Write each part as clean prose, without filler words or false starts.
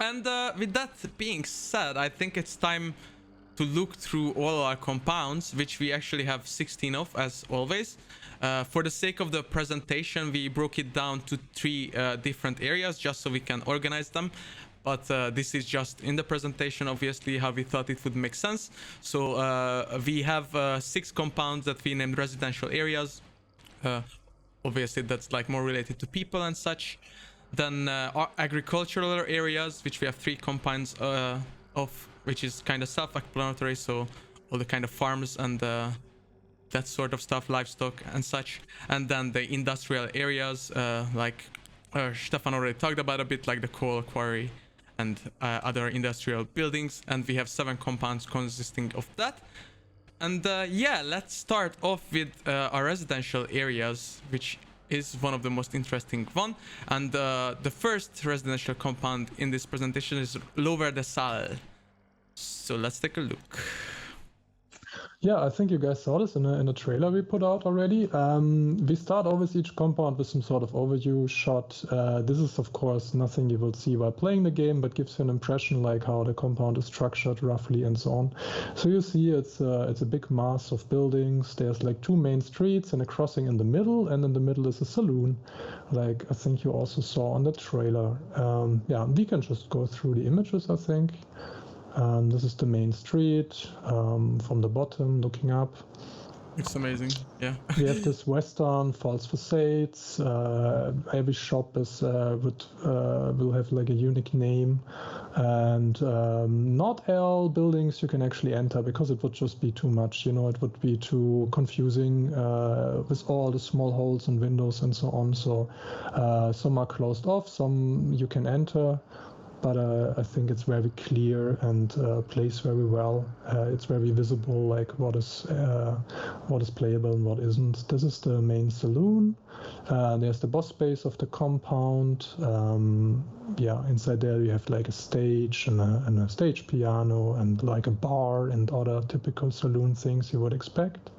And with that being said, I think it's time to look through all our compounds, which we actually have 16 of, as always. For the sake of the presentation, we broke it down to 3 different areas just so we can organize them. But this is just in the presentation, obviously, how we thought it would make sense. So we have 6 compounds that we named residential areas. Obviously, that's like more related to people and such. Then agricultural areas, which we have 3 compounds of, which is kind of self-explanatory. So all the kind of farms and that sort of stuff, livestock and such. And then the industrial areas, like Stefan already talked about a bit, like the coal quarry and other industrial buildings. And we have 7 compounds consisting of that. And yeah, let's start off with our residential areas, which is one of the most interesting one. And the first residential compound in this presentation is Lower DeSalle. So let's take a look. Yeah, I think you guys saw this in a trailer we put out already. We start always each compound with some sort of overview shot. This is, of course, nothing you will see while playing the game, but gives you an impression like how the compound is structured roughly and so on. So you see it's a big mass of buildings. There's like 2 main streets and a crossing in the middle, and in the middle is a saloon, like I think you also saw on the trailer. Yeah, we can just go through the images, I think. This is the main street from the bottom looking up. It's amazing, yeah. We have this western false facades. Every shop is will have like a unique name, and not all buildings you can actually enter because it would just be too much. You know, it would be too confusing with all the small holes and windows and so on. So some are closed off, some you can enter. But I think it's very clear and plays very well. It's very visible, like what is playable and what isn't. This is the main saloon. There's the boss space of the compound. Yeah, inside there you have like a stage and a stage piano and like a bar and other typical saloon things you would expect.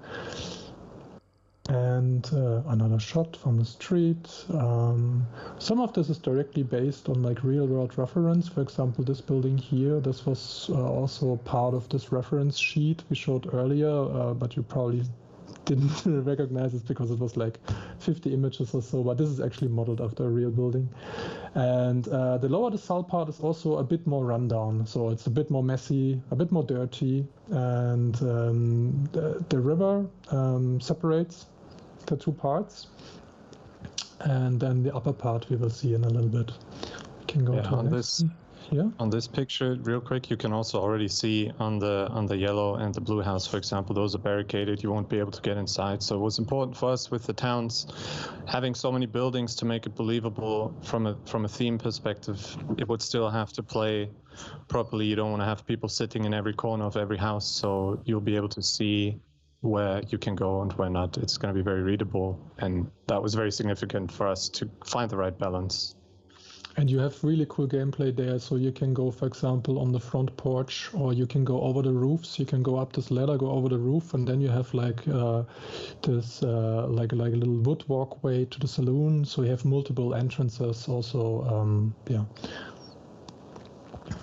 And another shot from the street. Some of this is directly based on like real world reference. For example, this building here, this was also part of this reference sheet we showed earlier, but you probably didn't recognize it because it was like 50 images or so, but this is actually modeled after a real building. And the Lower DeSalle part is also a bit more rundown, so it's a bit more messy, a bit more dirty, and the river separates the 2 parts, and then the upper part we will see in a little bit. We can go to on next. this. Yeah. On this picture, real quick, you can also already see on the yellow and the blue house, for example, those are barricaded. You won't be able to get inside. So it was important for us with the towns having so many buildings to make it believable from a theme perspective. It would still have to play properly. You don't want to have people sitting in every corner of every house. So you'll be able to see where you can go and where not. It's going to be very readable, and that was very significant for us to find the right balance. And you have really cool gameplay there, so you can go, for example, on the front porch, or you can go over the roofs. You can go up this ladder, go over the roof, and then you have like this like a little wood walkway to the saloon. So you have multiple entrances also. Yeah.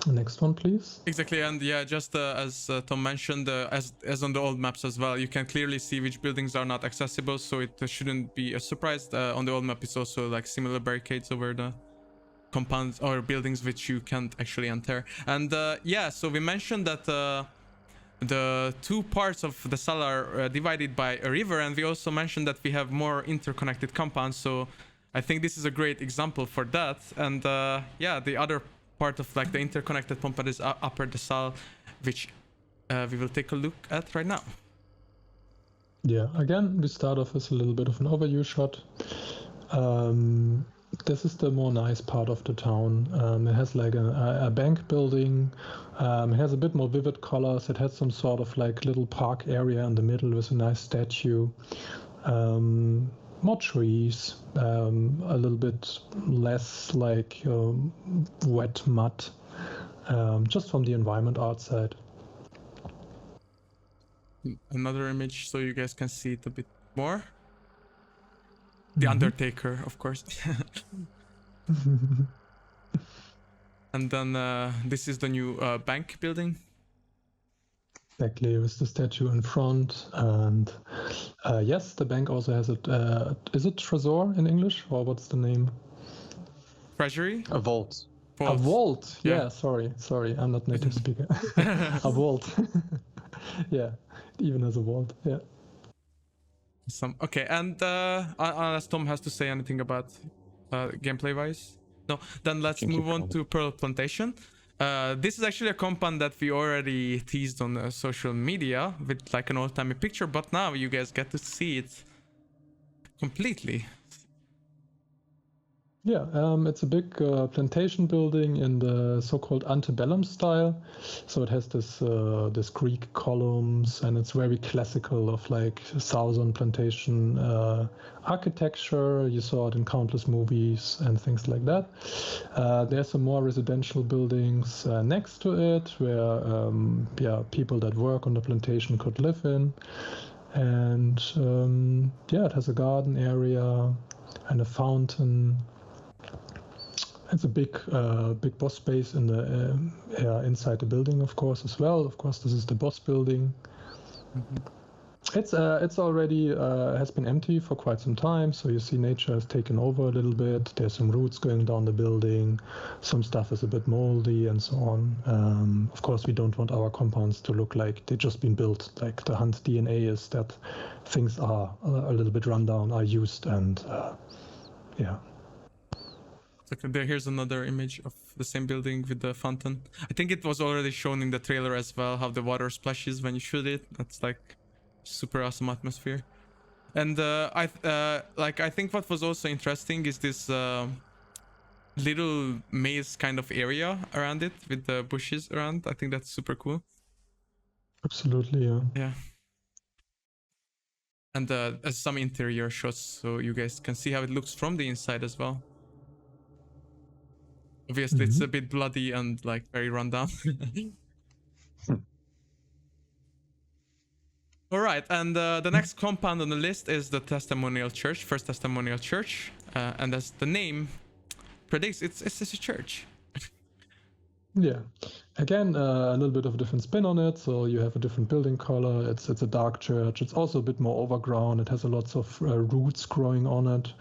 Next one, please. Exactly, and yeah, just as Tom mentioned, as on the old maps as well, you can clearly see which buildings are not accessible, so it shouldn't be a surprise. On the old map, it's also like similar barricades over the compounds or buildings which you can't actually enter. And yeah, so we mentioned that the 2 parts of the cell are divided by a river, and we also mentioned that we have more interconnected compounds, so I think this is a great example for that. And yeah, the other part of like the interconnected compound is Upper DeSalle, which we will take a look at right now. Yeah, again, we start off with a little bit of an overview shot. This is the more nice part of the town. It has like a bank building. It has a bit more vivid colors. It has some sort of like little park area in the middle with a nice statue. More trees, a little bit less like wet mud, just from the environment outside. Another image so you guys can see it a bit more. The Undertaker, of course. And then this is the new bank building. Exactly, with the statue in front. And yes, the bank also has a, is it Trésor in English, or what's the name? Treasury? A vault. A vault. Yeah. Yeah, sorry, I'm not native speaker. A vault. Yeah, even as a vault. Yeah. Okay, and unless Tom has to say anything about gameplay wise, no, then let's move on to Pearl Plantation. This is actually a compound that we already teased on social media with like an old-timey picture, but now you guys get to see it completely. Yeah, it's a big plantation building in the so-called antebellum style. So it has this Greek columns, and it's very classical of like southern plantation architecture. You saw it in countless movies and things like that. There's some more residential buildings next to it, where people that work on the plantation could live in. And it has a garden area and a fountain. It's a big boss space in the inside the building, of course, as well. Of course, this is the boss building. Mm-hmm. It's already has been empty for quite some time, so you see nature has taken over a little bit. There's some roots going down the building. Some stuff is a bit moldy and so on. Of course, we don't want our compounds to look like they've just been built. Like the Hunt DNA is that things are a little bit run down, are used, and yeah. Okay, here's another image of the same building with the fountain. I think it was already shown in the trailer as well, how the water splashes when you shoot it. That's like super awesome atmosphere. And I think what was also interesting is this little maze kind of area around it with the bushes around. I think that's super cool. Absolutely, yeah. Yeah. And some interior shots so you guys can see how it looks from the inside as well. Obviously, it's a bit bloody and like very rundown. All right, and the next compound on the list is the Testimonial Church, First Testimonial Church, and as the name predicts, it's a church. Yeah, again, a little bit of a different spin on it. So you have a different building color. It's a dark church. It's also a bit more overground. It has a lots of roots growing on it,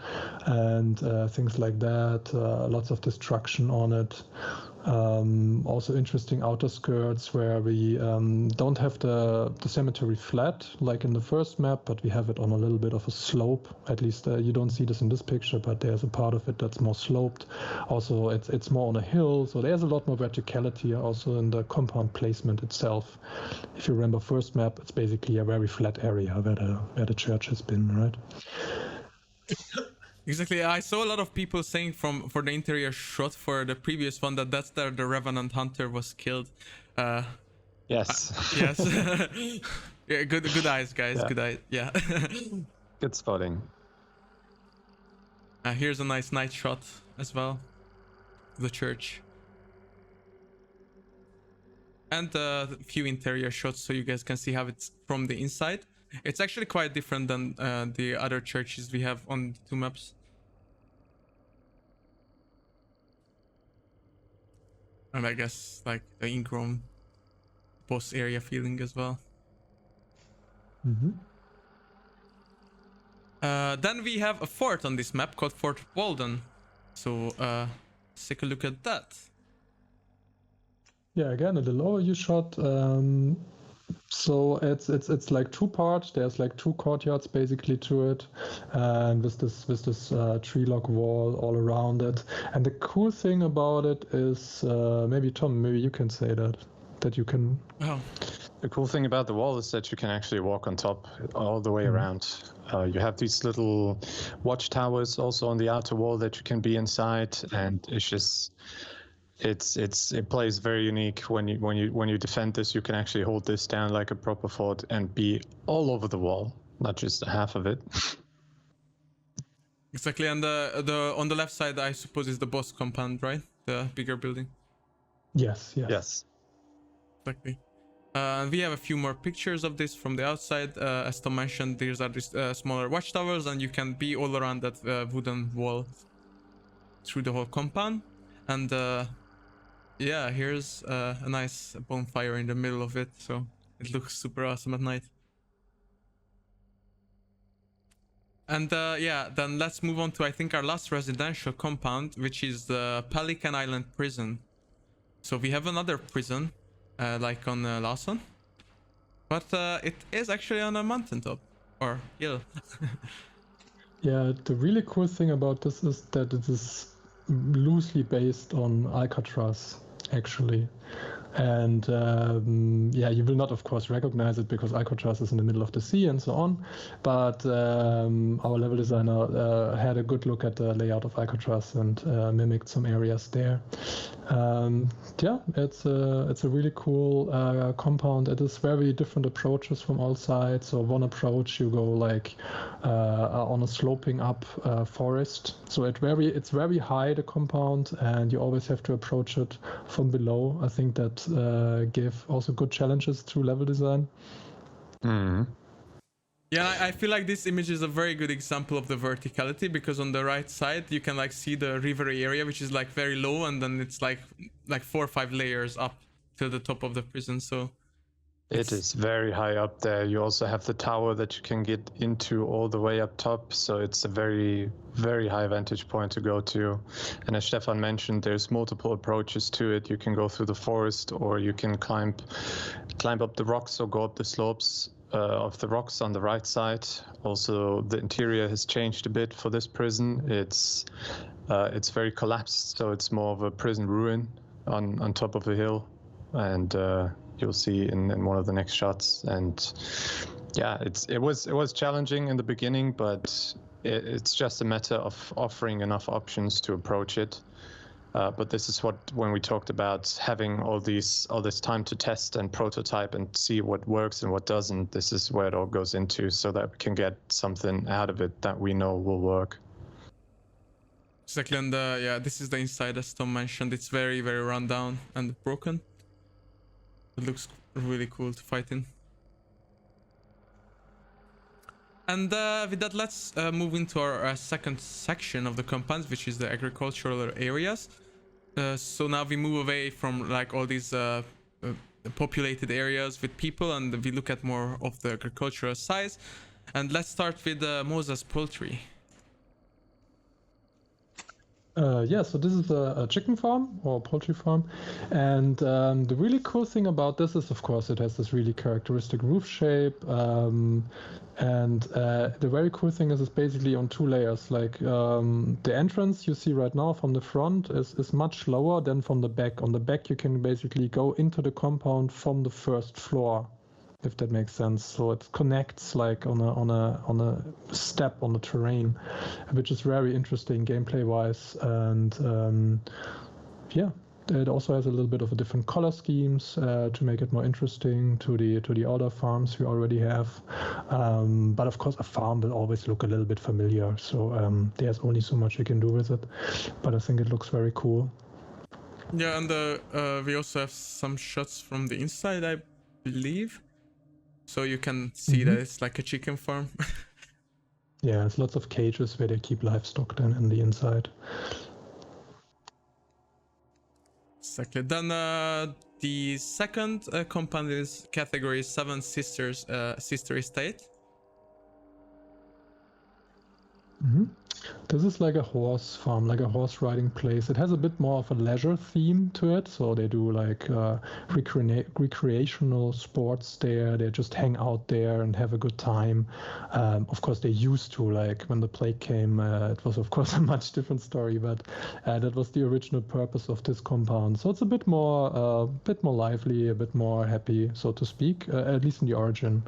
and things like that. Lots of destruction on it. Also interesting outer skirts where we don't have the cemetery flat like in the first map, but we have it on a little bit of a slope. At least you don't see this in this picture, but there's a part of it that's more sloped. Also, it's more on a hill, so there's a lot more verticality also in the compound placement itself. If you remember first map, it's basically a very flat area where the church has been, right? Exactly. I saw a lot of people saying for the interior shot for the previous one that's the Revenant Hunter was killed. Yes. Yes. Yeah, good eyes, guys. Yeah. Good eyes. Yeah. Good spotting. Here's a nice night shot as well. The church. And a few interior shots so you guys can see how it's from the inside. It's actually quite different than the other churches we have on the two maps. And I guess like the ingrown boss area feeling as well. Mm-hmm. Then we have a fort on this map called Fort Bolden. So let's take a look at that. Yeah, again, a little overview shot. So it's like two parts. There's like two courtyards basically to it, and with this tree log wall all around it. And the cool thing about it is, maybe Tom, maybe you can say that you can. Oh. The cool thing about the wall is that you can actually walk on top all the way around. You have these little watchtowers also on the outer wall that you can be inside, and it's just. It plays very unique when you defend this. You can actually hold this down like a proper fort and be all over the wall, not just half of it. Exactly, and the on the left side, I suppose, is the boss compound, right? The bigger building. Yes. Exactly. We have a few more pictures of this from the outside. As Tom mentioned, these are these smaller watchtowers, and you can be all around that wooden wall through the whole compound. And Yeah, here's a nice bonfire in the middle of it, so it looks super awesome at night. And yeah, then let's move on to, I think, our last residential compound, which is the Pelican Island prison. So we have another prison, like on Lawson, but it is actually on a mountaintop or hill. Yeah, the really cool thing about this is that it is loosely based on Alcatraz, actually. And yeah, you will not, of course, recognize it because Alcatraz is in the middle of the sea and so on. But our level designer had a good look at the layout of Alcatraz and mimicked some areas there. Yeah, it's a really cool compound. It is very different approaches from all sides. So one approach, you go like on a sloping up forest. So it's very high, the compound, and you always have to approach it from below. I think that gave also good challenges through level design. Yeah, I feel like this image is a very good example of the verticality, because on the right side you can like see the Reverie area, which is like very low, and then it's like 4 or 5 layers up to the top of the prison. So it is very high up there. You also have the tower that you can get into all the way up top. So it's a very, very high vantage point to go to. And as Stefan mentioned, there's multiple approaches to it. You can go through the forest, or you can climb up the rocks or go up the slopes of the rocks on the right side. Also, the interior has changed a bit for this prison. It's very collapsed, so it's more of a prison ruin on top of a hill. And you'll see in one of the next shots. And yeah, it was challenging in the beginning, but it's just a matter of offering enough options to approach it. But this is when we talked about having all this time to test and prototype and see what works and what doesn't, this is where it all goes into, so that we can get something out of it that we know will work. Exactly. And yeah, this is the inside, as Tom mentioned. It's very, very run down and broken. It looks really cool to fight in. And with that, let's move into our second section of the compounds, which is the agricultural areas. So now we move away from like all these populated areas with people, and we look at more of the agricultural size. And let's start with Moses Poultry. Yeah, so this is a chicken farm or poultry farm, and the really cool thing about this is, of course, it has this really characteristic roof shape, and the very cool thing is it's basically on 2 layers. Like the entrance you see right now from the front is much lower than from the back. On the back you can basically go into the compound from the first floor, if that makes sense. So it connects like on a step on the terrain, which is very interesting gameplay wise. And yeah, it also has a little bit of a different color schemes to make it more interesting to the other farms we already have. But of course, a farm will always look a little bit familiar. So there's only so much you can do with it. But I think it looks very cool. Yeah, and we also have some shots from the inside, I believe. So you can see that it's like a chicken farm. Yeah, it's lots of cages where they keep livestock then in the inside. Exactly. Then the second compound is category 7 Sisters, Sister Estate. This is like a horse farm, like a horse riding place. It has a bit more of a leisure theme to it. So they do like recreational sports there. They just hang out there and have a good time. Of course, they used to, like when the plague came, it was of course a much different story, but that was the original purpose of this compound. So it's a bit more lively, a bit more happy, so to speak, at least in the origin.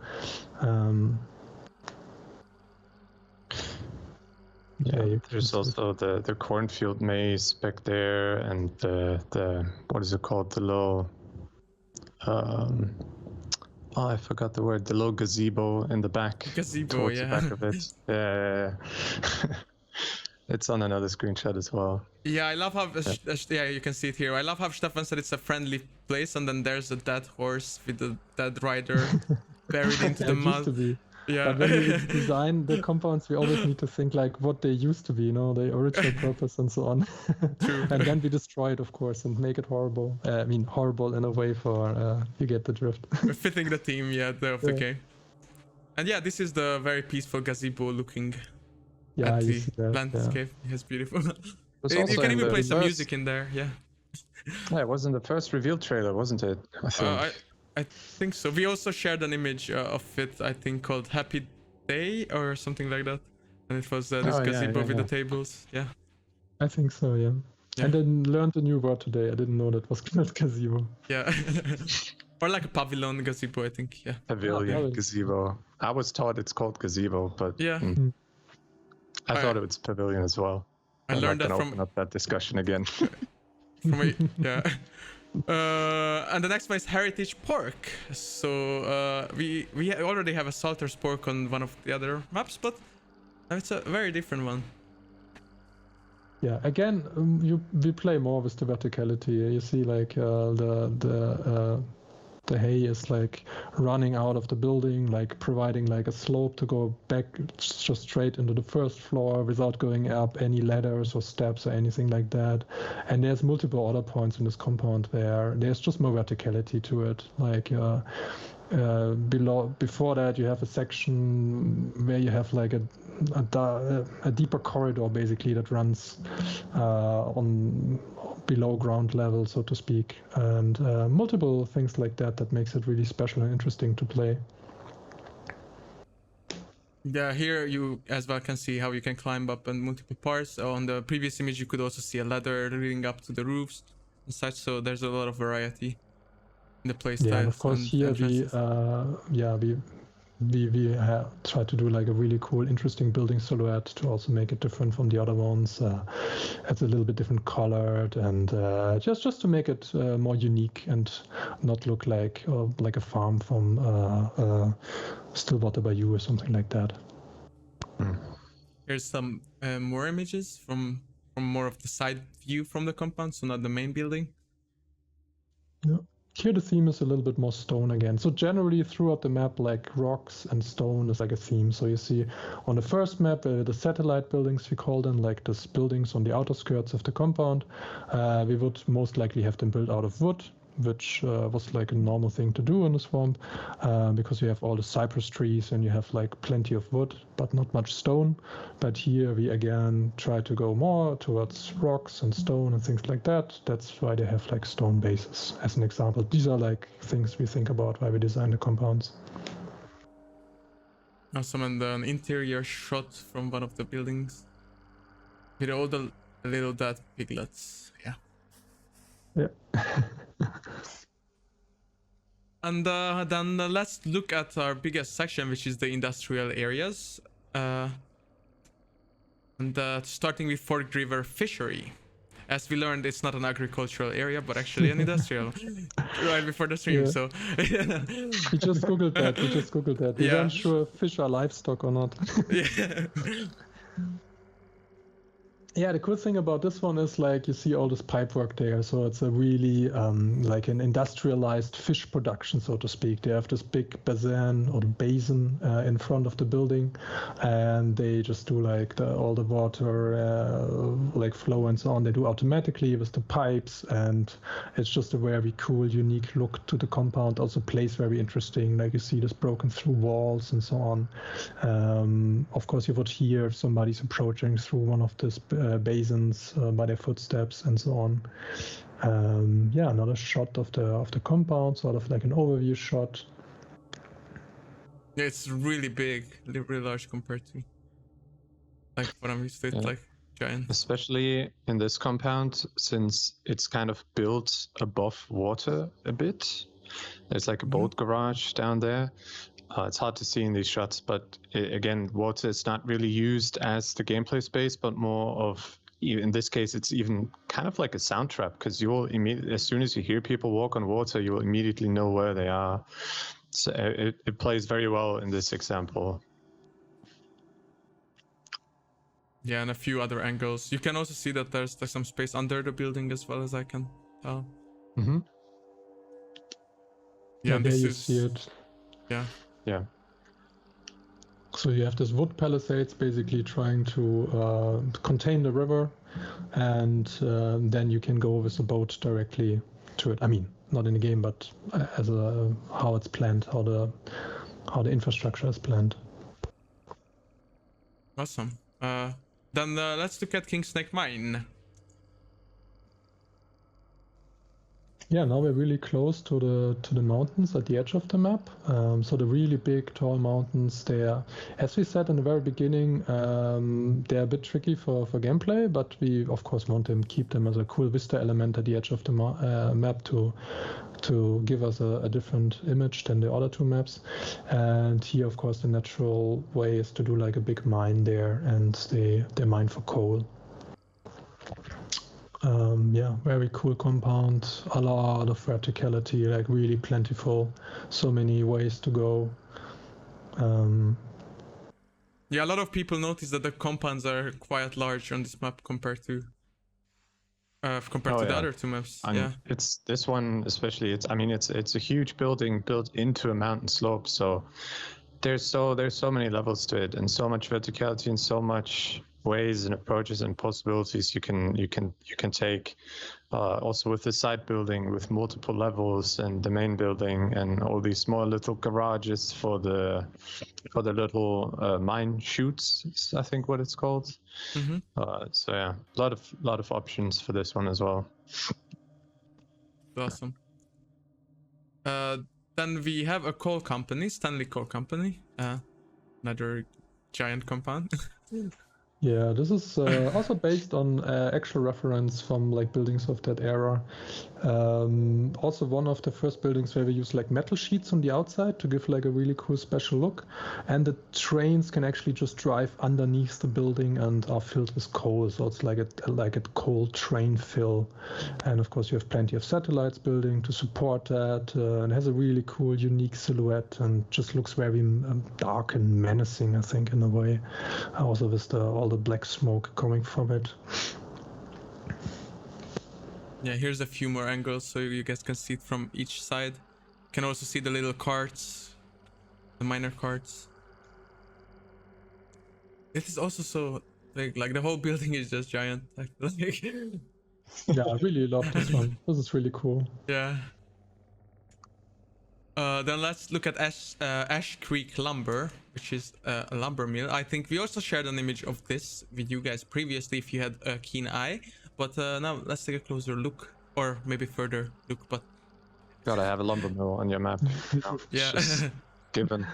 Yeah, there's also the cornfield maze back there, and the what is it called? The little I forgot the word. The little gazebo in the back. Gazebo, towards yeah. the back of it. Yeah. It's on another screenshot as well. Yeah, I love how yeah, you can see it here. I love how Stefan said it's a friendly place, and then there's a dead horse with the dead rider buried into the mud. Yeah. But when we design the compounds, we always need to think like what they used to be, the original purpose and so on. True. And then we destroy it, of course, and make it horrible. I mean, horrible in a way for you get the drift. Fitting the theme, of the game. And yeah, this is the very peaceful gazebo looking Yeah, at you the see that. landscape. It's beautiful. Was You also can in even the play some first- music in there. Yeah. Yeah, it was in the first reveal trailer, wasn't it? I think. I think so. We also shared an image of it, I think, called Happy Day or something like that. And it was this gazebo with the tables. Yeah. I think so, yeah. Yeah. And then learned a new word today. I didn't know that was called gazebo. Yeah. Or like a pavilion gazebo, I think. Yeah. Pavilion, gazebo. I was taught it's called gazebo, but Yeah. I thought it was pavilion as well. I I'm learned not that gonna from open up that discussion again. yeah. And the next one is Heritage Pork. So we already have a Salter's Pork on one of the other maps, but it's a very different one. Yeah, again, we play more with the verticality. You see, like the hay is like running out of the building, like providing like a slope to go back just straight into the first floor without going up any ladders or steps or anything like that. And there's multiple order points in this compound where there's just more verticality to it. Like before that, you have a section where you have like a deeper corridor basically that runs on below ground level, so to speak, and multiple things like that makes it really special and interesting to play. Yeah, here you as well can see how you can climb up on multiple parts. On the previous image you could also see a ladder leading up to the roofs and such, so there's a lot of variety in the play styles. Yeah, and of course here we try to do like a really cool, interesting building silhouette to also make it different from the other ones. It's a little bit different colored, and just to make it more unique and not look like a farm from Stillwater Bayou or something like that. Here's some more images from more of the side view from the compound, so not the main building. Yeah. Here the theme is a little bit more stone again. So generally throughout the map, like rocks and stone is like a theme. So you see on the first map, the satellite buildings, we call them, like these buildings on the outer skirts of the compound. We would most likely have them built out of wood, which was like a normal thing to do in the swamp, because you have all the cypress trees and you have like plenty of wood, but not much stone. But here we again try to go more towards rocks and stone and things like that. That's why they have like stone bases as an example. These are like things we think about while we design the compounds. Awesome, and an interior shot from one of the buildings with all the little dead piglets. Yeah. And then let's look at our biggest section, which is the industrial areas. And starting with Forked River Fishery. As we learned, it's not an agricultural area, but actually an industrial. Right before the stream, Yeah. so... We just googled that. We weren't sure if fish are livestock or not. Yeah. Yeah, the cool thing about this one is like you see all this pipework there, so it's a really like an industrialized fish production, so to speak. They have this big basin in front of the building, and they just do like all the water like flow and so on. They do automatically with the pipes, and it's just a very cool, unique look to the compound. Also plays very interesting, like you see this broken through walls and so on. Of course, you would hear if somebody's approaching through one of these basins by their footsteps and so on. Yeah, another shot of the compound, sort of like an overview shot. Yeah, it's really big, really large compared to like what I'm used to. It's like giant. Especially in this compound, since it's kind of built above water a bit. There's like a boat garage down there. It's hard to see in these shots, but again, water is not really used as the gameplay space, but more of, in this case, it's even kind of like a sound trap, because you'll as soon as you hear people walk on water, you will immediately know where they are. So it plays very well in this example. Yeah, and a few other angles. You can also see that there's like some space under the building as well, as I can tell. Mm-hmm. Yeah, and there this you is... see it. Yeah. Yeah. So you have this wood palisades basically trying to contain the river, and then you can go with a boat directly to it. I mean, not in the game, but as how it's planned, how the infrastructure is planned. Awesome. Then let's look at KINGSNAKE Mine. Yeah, now we're really close to the mountains at the edge of the map. So the really big, tall mountains, they are, as we said in the very beginning, they're a bit tricky for gameplay, but we of course want to keep them as a cool vista element at the edge of the map to give us a different image than the other two maps. And here, of course, the natural way is to do like a big mine there, and they mine for coal. Yeah, very cool compound, a lot of verticality, like really plentiful, so many ways to go. Yeah, a lot of people notice that the compounds are quite large on this map compared to the other two maps. Yeah, it's this one especially. It's a huge building built into a mountain slope, so there's so many levels to it, and so much verticality, and so much ways and approaches and possibilities you can take. Also with the side building with multiple levels, and the main building, and all these small little garages for the little mine chutes, I think what it's called. Mm-hmm. So yeah, a lot of options for this one as well. Awesome. Then we have a coal company, Stanley Coal Company, another giant compound. Yeah, this is also based on actual reference from like buildings of that era. Also one of the first buildings where we use like metal sheets on the outside to give like a really cool special look. And the trains can actually just drive underneath the building and are filled with coal. So it's like a coal train fill. And of course you have plenty of satellites building to support that. And it has a really cool, unique silhouette, and just looks very dark and menacing, I think, in a way. Also with all the black smoke coming from it. Yeah, here's a few more angles so you guys can see it from each side. You can also see the little carts, the miner carts. It is also so like the whole building is just giant. Yeah, I really love this one. This is really cool. Yeah. Then let's look at Ash Creek Lumber, which is a lumber mill. I think we also shared an image of this with you guys previously if you had a keen eye. But now let's take a closer look, or maybe further look. But gotta have a lumber mill on your map. Yeah. Given.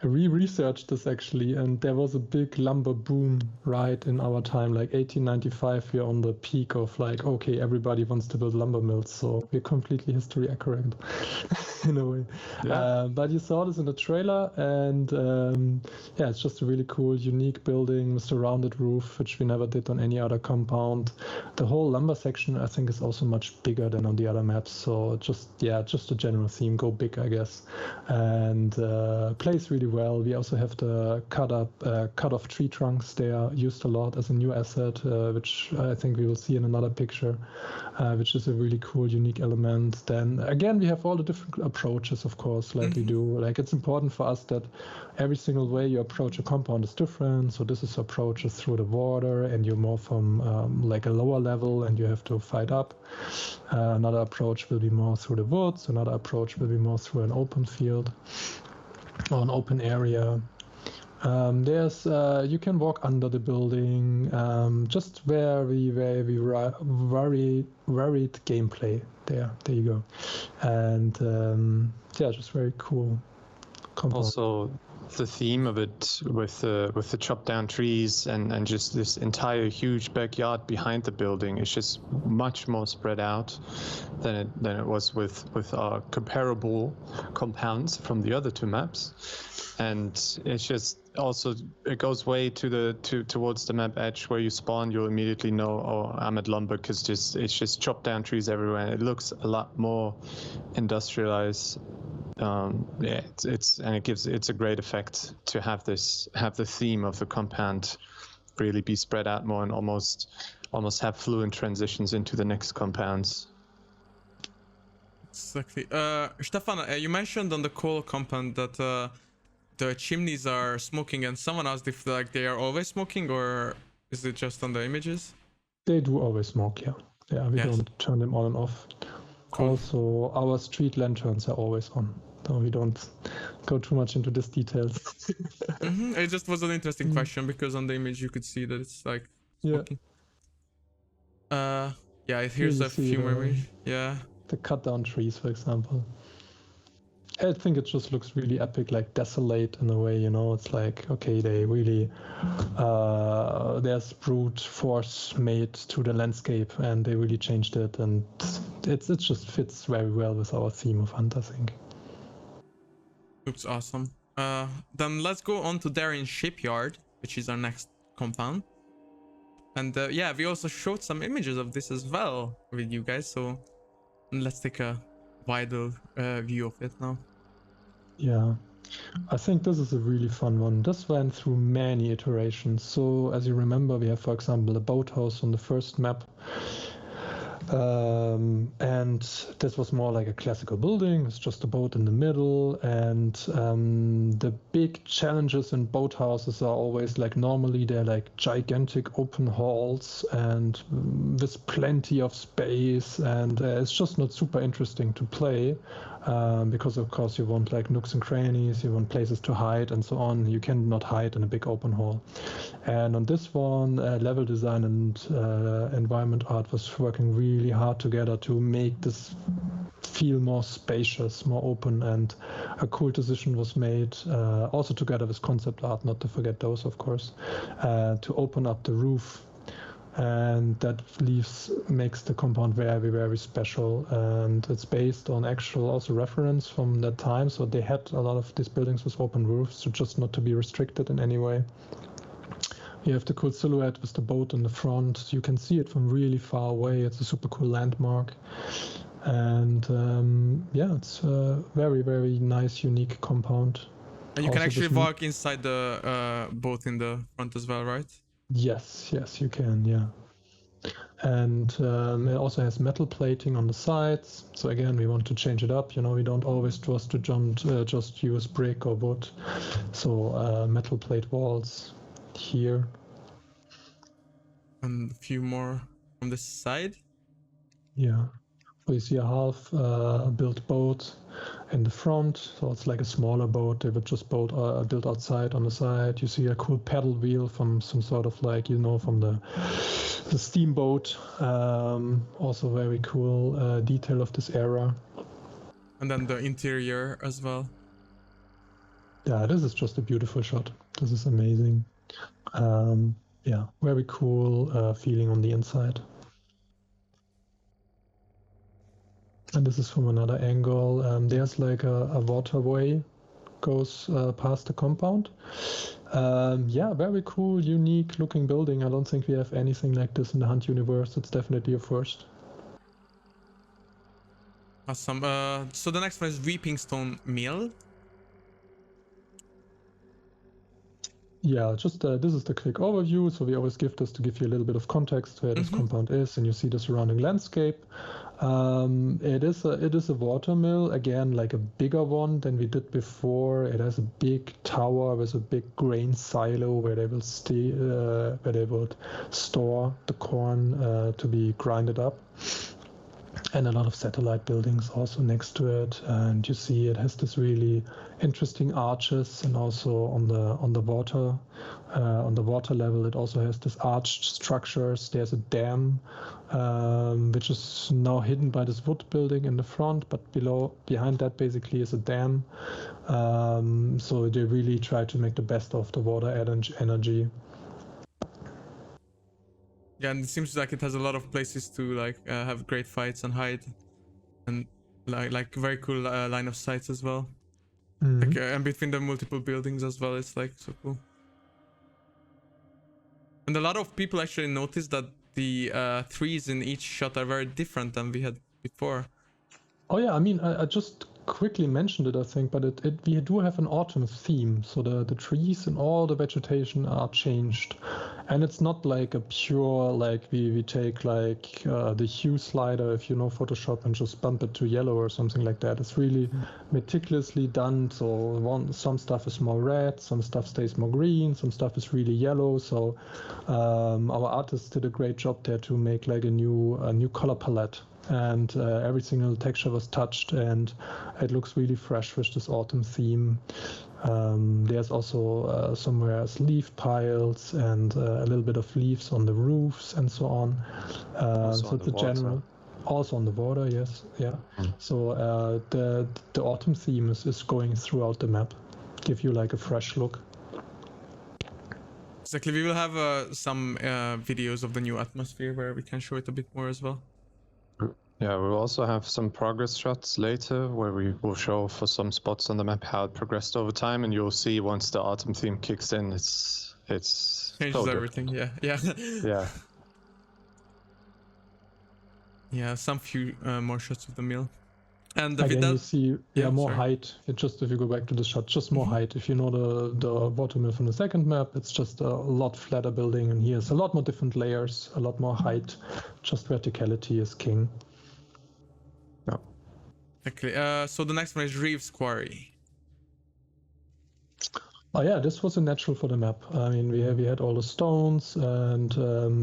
We researched this actually, and there was a big lumber boom right in our time, like 1895. We're on the peak of like, okay, everybody wants to build lumber mills, so we're completely history accurate in a way. Yeah. But you saw this in the trailer, and yeah, it's just a really cool, unique building with the rounded roof, which we never did on any other compound. The whole lumber section, I think, is also much bigger than on the other maps. So just a general theme, go big, I guess, and plays really well. We also have the cut off tree trunks. They are used a lot as a new asset, which I think we will see in another picture, which is a really cool, unique element. Then again, we have all the different approaches, of course, like we do. Like it's important for us that every single way you approach a compound is different. So this is approaches through the water, and you're more from like a lower level, and you have to fight up. Another approach will be more through the woods. Another approach will be more through an open field or an open area. There's you can walk under the building. Just very varied gameplay. There you go. And yeah, just very cool compound. Also, the theme of it with the chopped down trees and just this entire huge backyard behind the building is just much more spread out than it was with our comparable compounds from the other two maps. And it's just also, it goes way towards the map edge where you spawn. You'll immediately know, oh, I'm at lumber, because it's just chopped down trees everywhere. It looks a lot more industrialized. Yeah, it's a great effect to have the theme of the compound really be spread out more and almost have fluent transitions into the next compounds. Exactly. Stefan, you mentioned on the coal compound that the chimneys are smoking, and someone asked if like they are always smoking or is it just on the images? They do always smoke, yeah. Yeah, we Yes. don't turn them on and off. Cool. Also, our street lanterns are always on. So we don't go too much into these details. It just was an interesting question because on the image you could see that it's like smoking. Yeah, here's you a see few more the- images. Yeah. The cut down trees, for example. I think it just looks really epic, like desolate in a way, you know. It's like, okay, they really there's brute force made to the landscape, and they really changed it, and it just fits very well with our theme of Hunt, I think. Looks awesome. Then let's go on to Darin Shipyard, which is our next compound. And yeah, we also showed some images of this as well with you guys, so let's take a wider view of it now. Yeah, I think this is a really fun one. This went through many iterations. So as you remember, we have, for example, a boathouse on the first map. And this was more like a classical building. It's just a boat in the middle. And the big challenges in boathouses are always like, normally they're like gigantic open halls and with plenty of space. And it's just not super interesting to play. Because of course you want like nooks and crannies, you want places to hide and so on. You cannot hide in a big open hall. And on this one, level design and environment art was working really hard together to make this feel more spacious, more open, and a cool decision was made, also together with concept art, not to forget those, of course, to open up the roof. And that makes the compound very, very special. And it's based on actual also reference from that time. So they had a lot of these buildings with open roofs, so just not to be restricted in any way. You have the cool silhouette with the boat in the front. You can see it from really far away. It's a super cool landmark. And yeah, it's a very, very nice, unique compound. And you can actually walk inside the boat in the front as well, right? Yes, you can, yeah. And it also has metal plating on the sides. So again, we want to change it up. You know, we don't always just use brick or wood. So metal plate walls here. And a few more from this side. Yeah. So you see a half built boat in the front. So it's like a smaller boat. They would just build outside on the side. You see a cool paddle wheel from some sort of like, you know, from the steamboat. Also very cool detail of this era. And then the interior as well. Yeah, this is just a beautiful shot. This is amazing. Yeah, very cool feeling on the inside. And this is from another angle. There's like a waterway goes past the compound. Yeah, very cool, unique looking building. I don't think we have anything like this in the Hunt universe. It's definitely a first. Awesome. So the next one is Weeping Stone Mill. Yeah, just this is the quick overview. So we always give this to give you a little bit of context where this compound is, and you see the surrounding landscape. It is a watermill, again, like a bigger one than we did before. It has a big tower with a big grain silo where they will store the corn to be grinded up. And a lot of satellite buildings also next to it. And you see it has this really interesting arches, and also on the water level it also has this arched structures. There's a dam which is now hidden by this wood building in the front, but behind that basically is a dam. So they really try to make the best of the water energy. Yeah, and it seems like it has a lot of places to like have great fights and hide, and like very cool line of sights as well. Like, and between the multiple buildings as well, it's like so cool. And a lot of people actually noticed that the trees in each shot are very different than we had before. Oh yeah, I mean, I just quickly mentioned it, I think, but we do have an autumn theme. So the trees and all the vegetation are changed. And it's not like a pure, like we take like the hue slider, if you know Photoshop, and just bump it to yellow or something like that. It's really meticulously done. So some stuff is more red, some stuff stays more green, some stuff is really yellow. So our artists did a great job there to make like a new color palette. And every single texture was touched, and it looks really fresh with this autumn theme. There's also somewhere leaf piles and a little bit of leaves on the roofs and so on. So it's a general, also on the water, yes, yeah. So the autumn theme is going throughout the map, give you like a fresh look. Exactly, we will have some videos of the new atmosphere where we can show it a bit more as well. Yeah, we'll also have some progress shots later where we will show for some spots on the map how it progressed over time, and you'll see once the autumn theme kicks in, it's changes everything. Yeah. Yeah. Yeah, some few more shots of the mill. And again, with that, you see, more sorry. height. If you go back to the shot, just more height. If you know the watermill from the second map, it's just a lot flatter building, and here's a lot more different layers, a lot more height. Just verticality is king. Yeah. Exactly. So the next one is Reeves Quarry. Oh yeah, this was a natural for the map. I mean, we had all the stones, and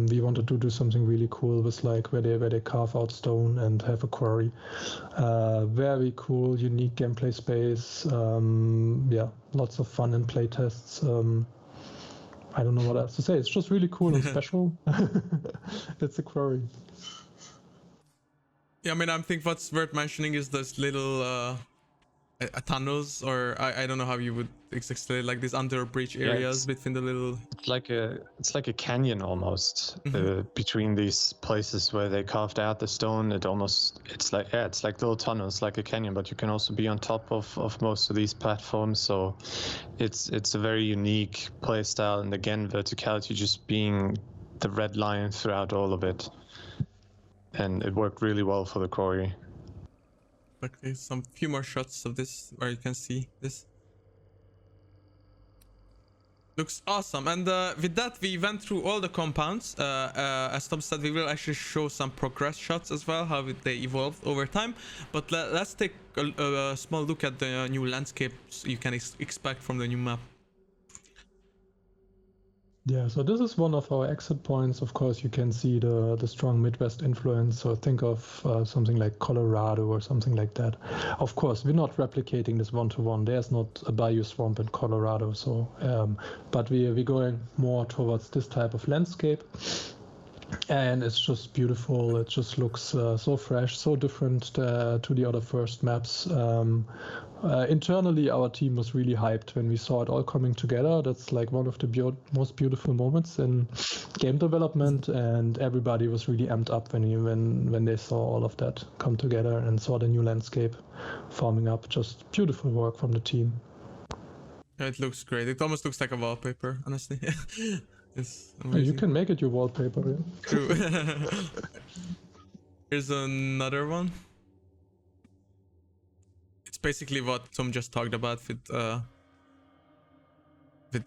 we wanted to do something really cool with like where they carve out stone and have a quarry. Very cool, unique gameplay space. Yeah, lots of fun and play tests. I don't know what else to say. It's just really cool and special. It's a quarry. Yeah, I mean, I think what's worth mentioning is this little tunnels, or I don't know how you would explain, like these under bridge areas between the little. It's like a canyon almost between these places where they carved out the stone. It's like little tunnels, like a canyon, but you can also be on top of most of these platforms. So it's a very unique play style, and again, verticality just being the red line throughout all of it, and it worked really well for the quarry. Okay, some few more shots of this where you can see this. Looks awesome. And with that, we went through all the compounds. As Tom said, we will actually show some progress shots as well, how they evolved over time. But let's take a small look at the new landscapes you can expect from the new map. Yeah, so this is one of our exit points. Of course, you can see the strong Midwest influence. So think of something like Colorado or something like that. Of course, we're not replicating this one-to-one. There's not a bayou swamp in Colorado. So, but we're going more towards this type of landscape. And it's just beautiful. It just looks so fresh, so different to the other first maps. Internally, our team was really hyped when we saw it all coming together. That's like one of the most beautiful moments in game development, and everybody was really amped up when they saw all of that come together and saw the new landscape forming up. Just beautiful work from the team. It looks great. It almost looks like a wallpaper, honestly. It's amazing. You can make it your wallpaper. Yeah? True. Here's another one. It's basically what Tom just talked about with the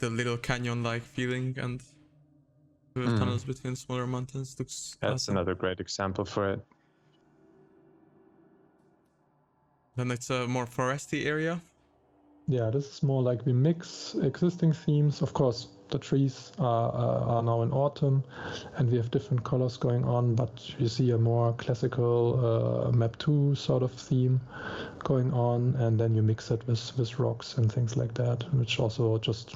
little canyon-like feeling and the tunnels between smaller mountains. Looks That's awesome. another great example for it. Then it's a more foresty area. Yeah, this is more like we mix existing themes. Of course, the trees are now in autumn, and we have different colors going on, but you see a more classical map 2 sort of theme going on, and then you mix it with rocks and things like that, which also just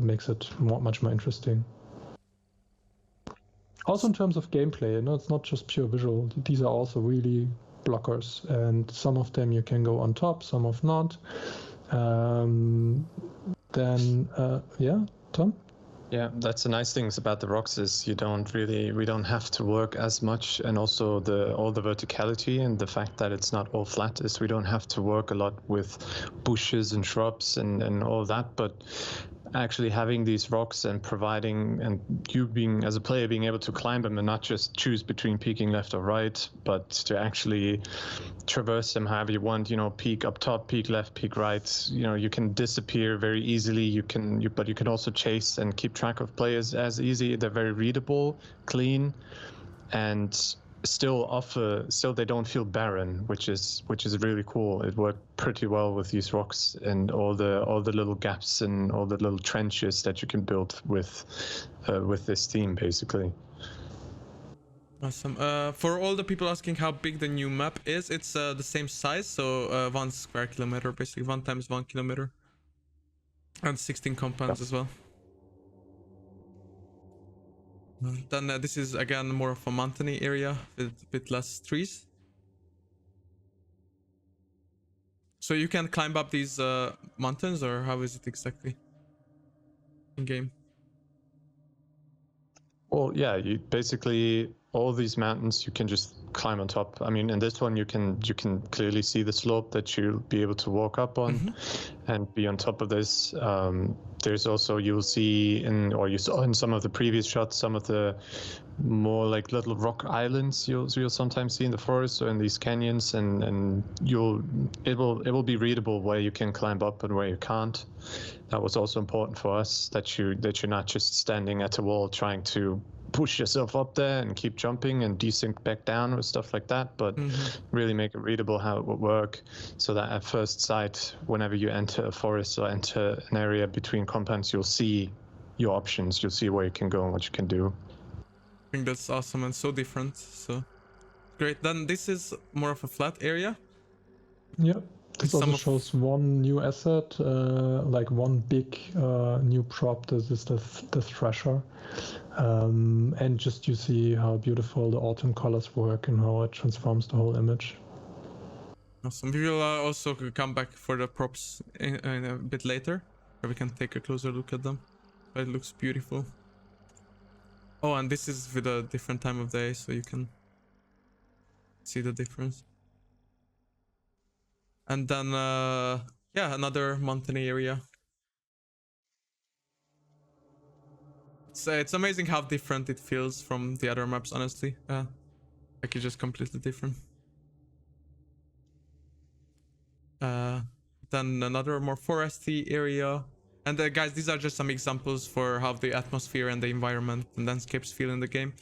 makes it much more interesting. Also in terms of gameplay, it's not just pure visual. These are also really blockers, and some of them you can go on top, some of not. Yeah, Tom? Yeah, that's the nice things about the rocks is we don't have to work as much, and also all the verticality and the fact that it's not all flat is we don't have to work a lot with bushes and shrubs and all that, but actually having these rocks and providing, and you being, as a player, being able to climb them and not just choose between peeking left or right, but to actually traverse them however you want, you know, peek up top, peek left, peek right. You know, you can disappear very easily. But you can also chase and keep track of players as easy. They're very readable, clean, and still they don't feel barren, which is really cool. It worked pretty well with these rocks and all the little gaps and all the little trenches that you can build with this theme, basically. Awesome. For all the people asking how big the new map is, it's the same size, so 1 square kilometer, basically 1 times 1 kilometer, and 16 compounds as well. Then this is again more of a mountainy area with a bit less trees. So you can climb up these mountains, or how is it exactly in game? Well, yeah, you basically, all these mountains you can just climb on top. I mean, in this one you can clearly see the slope that you'll be able to walk up on and be on top of this. There's also, you'll see you saw in some of the previous shots, some of the more like little rock islands you'll sometimes see in the forest or in these canyons, and it will be readable where you can climb up and where you can't. That was also important for us, that you're not just standing at a wall trying to push yourself up there and keep jumping and desync back down or stuff like that, but really make it readable how it would work, so that at first sight, whenever you enter a forest or enter an area between compounds, you'll see your options, you'll see where you can go and what you can do. I think that's awesome and so different. So great. Then this is more of a flat area. Yeah. This also shows one new asset, like one big new prop. This is the Thresher. And just you see how beautiful the autumn colors work and how it transforms the whole image. Awesome. We will also come back for the props in a bit later, where we can take a closer look at them. But it looks beautiful. Oh, and this is with a different time of day, so you can see the difference. And then, yeah, another mountainy area. It's amazing how different it feels from the other maps, honestly. Like it's just completely different. Then another more foresty area. And guys, these are just some examples for how the atmosphere and the environment and landscapes feel in the game.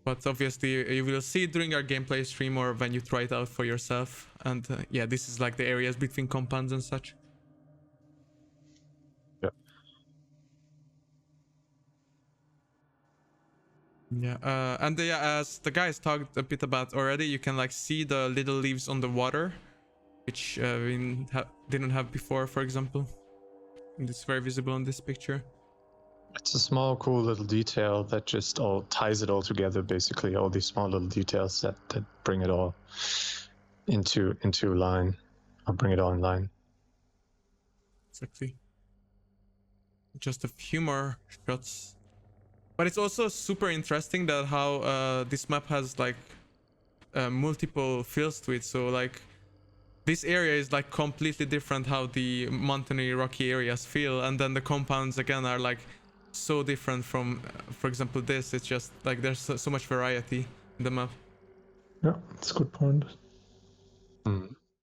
But obviously you will see it during our gameplay stream or when you try it out for yourself. And yeah, this is like the areas between compounds and such. Yeah, and yeah, as the guys talked a bit about already, you can like see the little leaves on the water, which we didn't have before, for example. And it's very visible in this picture. It's a small, cool little detail that just all ties it all together, basically. All these small little details that bring it all into line, or bring it all in line. Exactly. Just a few more shots. But it's also super interesting that how this map has like multiple feels to it. So like this area is like completely different how the mountainy rocky areas feel, and then the compounds again are like so different from, for example, this. It's just like there's so much variety in the map. Yeah, that's a good point. Mm.